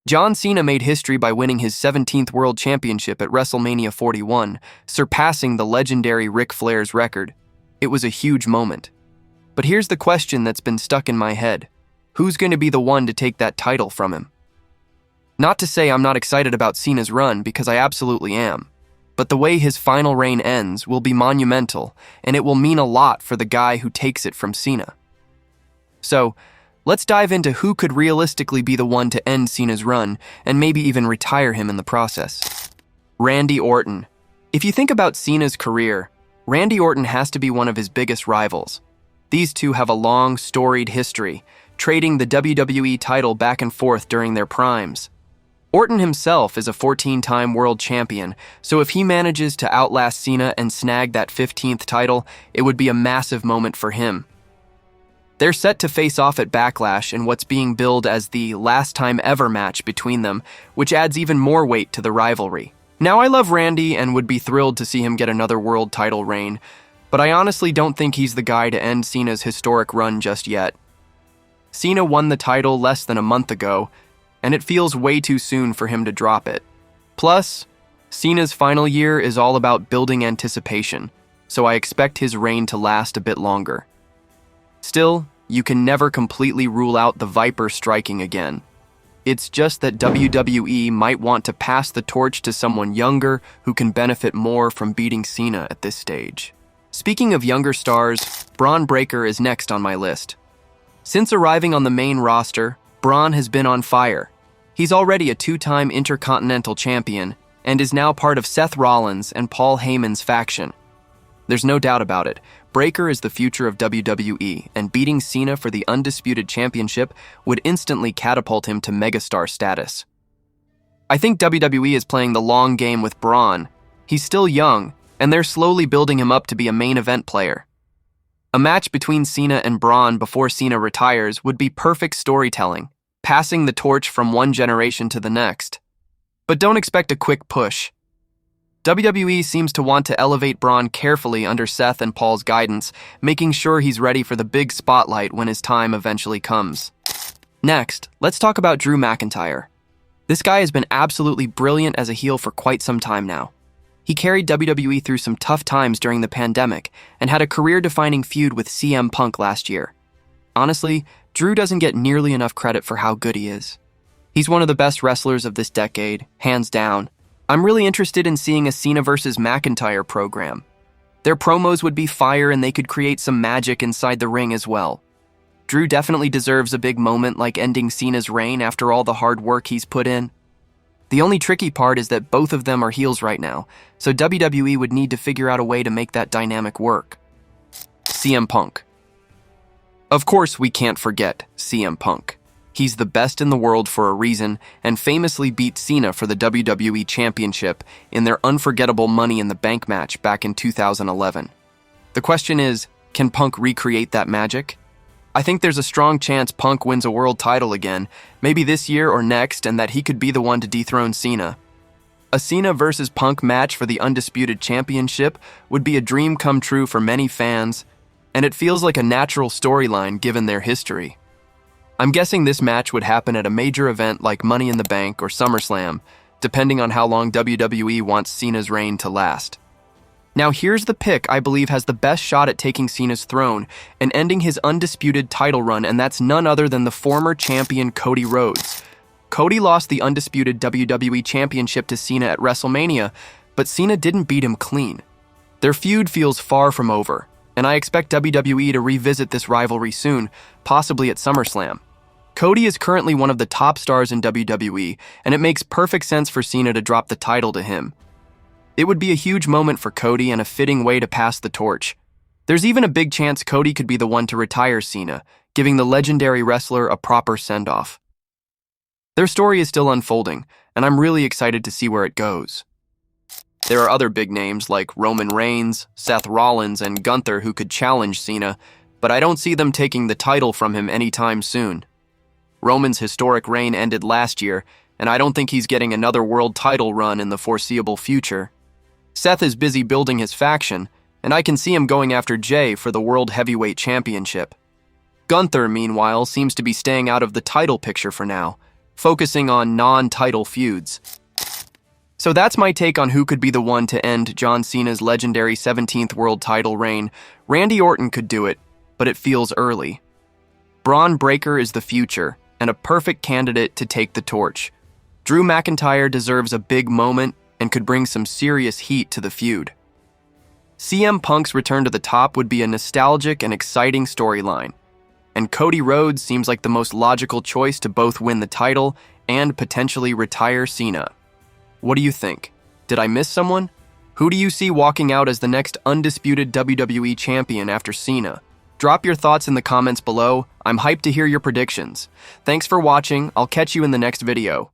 John Cena made history by winning his 17th World Championship at WrestleMania 41, surpassing the legendary Ric Flair's record. It was a huge moment. But here's the question that's been stuck in my head. Who's going to be the one to take that title from him? Not to say I'm not excited about Cena's run, because I absolutely am. But the way his final reign ends will be monumental, and it will mean a lot for the guy who takes it from Cena. So, let's dive into who could realistically be the one to end Cena's run, and maybe even retire him in the process. Randy Orton. If you think about Cena's career, Randy Orton has to be one of his biggest rivals. These two have a long, storied history, trading the WWE title back and forth during their primes. Orton himself is a 14-time world champion, so if he manages to outlast Cena and snag that 15th title, it would be a massive moment for him. They're set to face off at Backlash in what's being billed as the last time ever match between them, which adds even more weight to the rivalry. Now, I love Randy and would be thrilled to see him get another world title reign, but I honestly don't think he's the guy to end Cena's historic run just yet. Cena won the title less than a month ago, and it feels way too soon for him to drop it. Plus, Cena's final year is all about building anticipation, so I expect his reign to last a bit longer. Still, you can never completely rule out the Viper striking again. It's just that WWE might want to pass the torch to someone younger who can benefit more from beating Cena at this stage. Speaking of younger stars, Braun Breaker is next on my list. Since arriving on the main roster, Braun has been on fire. He's already a two-time Intercontinental Champion and is now part of Seth Rollins and Paul Heyman's faction. There's no doubt about it. Breaker is the future of WWE, and beating Cena for the Undisputed Championship would instantly catapult him to megastar status. I think WWE is playing the long game with Braun. He's still young, and they're slowly building him up to be a main event player. A match between Cena and Braun before Cena retires would be perfect storytelling, passing the torch from one generation to the next. But don't expect a quick push. WWE seems to want to elevate Braun carefully under Seth and Paul's guidance, making sure he's ready for the big spotlight when his time eventually comes. Next, let's talk about Drew McIntyre. This guy has been absolutely brilliant as a heel for quite some time now. He carried WWE through some tough times during the pandemic and had a career-defining feud with CM Punk last year. Honestly, Drew doesn't get nearly enough credit for how good he is. He's one of the best wrestlers of this decade, hands down. I'm really interested in seeing a Cena vs. McIntyre program. Their promos would be fire and they could create some magic inside the ring as well. Drew definitely deserves a big moment like ending Cena's reign after all the hard work he's put in. The only tricky part is that both of them are heels right now, so WWE would need to figure out a way to make that dynamic work. CM Punk. Of course, we can't forget CM Punk. He's the best in the world for a reason and famously beat Cena for the WWE Championship in their unforgettable Money in the Bank match back in 2011. The question is, can Punk recreate that magic? I think there's a strong chance Punk wins a world title again, maybe this year or next, and that he could be the one to dethrone Cena. A Cena vs. Punk match for the Undisputed Championship would be a dream come true for many fans, and it feels like a natural storyline given their history. I'm guessing this match would happen at a major event like Money in the Bank or SummerSlam, depending on how long WWE wants Cena's reign to last. Now here's the pick I believe has the best shot at taking Cena's throne and ending his undisputed title run, and that's none other than the former champion Cody Rhodes. Cody lost the undisputed WWE Championship to Cena at WrestleMania, but Cena didn't beat him clean. Their feud feels far from over, and I expect WWE to revisit this rivalry soon, possibly at SummerSlam. Cody is currently one of the top stars in WWE, and it makes perfect sense for Cena to drop the title to him. It would be a huge moment for Cody and a fitting way to pass the torch. There's even a big chance Cody could be the one to retire Cena, giving the legendary wrestler a proper send-off. Their story is still unfolding, and I'm really excited to see where it goes. There are other big names like Roman Reigns, Seth Rollins, and Gunther who could challenge Cena, but I don't see them taking the title from him anytime soon. Roman's historic reign ended last year, and I don't think he's getting another world title run in the foreseeable future. Seth is busy building his faction, and I can see him going after Jey for the World Heavyweight Championship. Gunther, meanwhile, seems to be staying out of the title picture for now, focusing on non-title feuds. So that's my take on who could be the one to end John Cena's legendary 17th world title reign. Randy Orton could do it, but it feels early. Braun Breaker is the future, and a perfect candidate to take the torch. Drew McIntyre deserves a big moment and could bring some serious heat to the feud. CM Punk's return to the top would be a nostalgic and exciting storyline. And Cody Rhodes seems like the most logical choice to both win the title and potentially retire Cena. What do you think? Did I miss someone? Who do you see walking out as the next undisputed WWE champion after Cena? Drop your thoughts in the comments below. I'm hyped to hear your predictions. Thanks for watching. I'll catch you in the next video.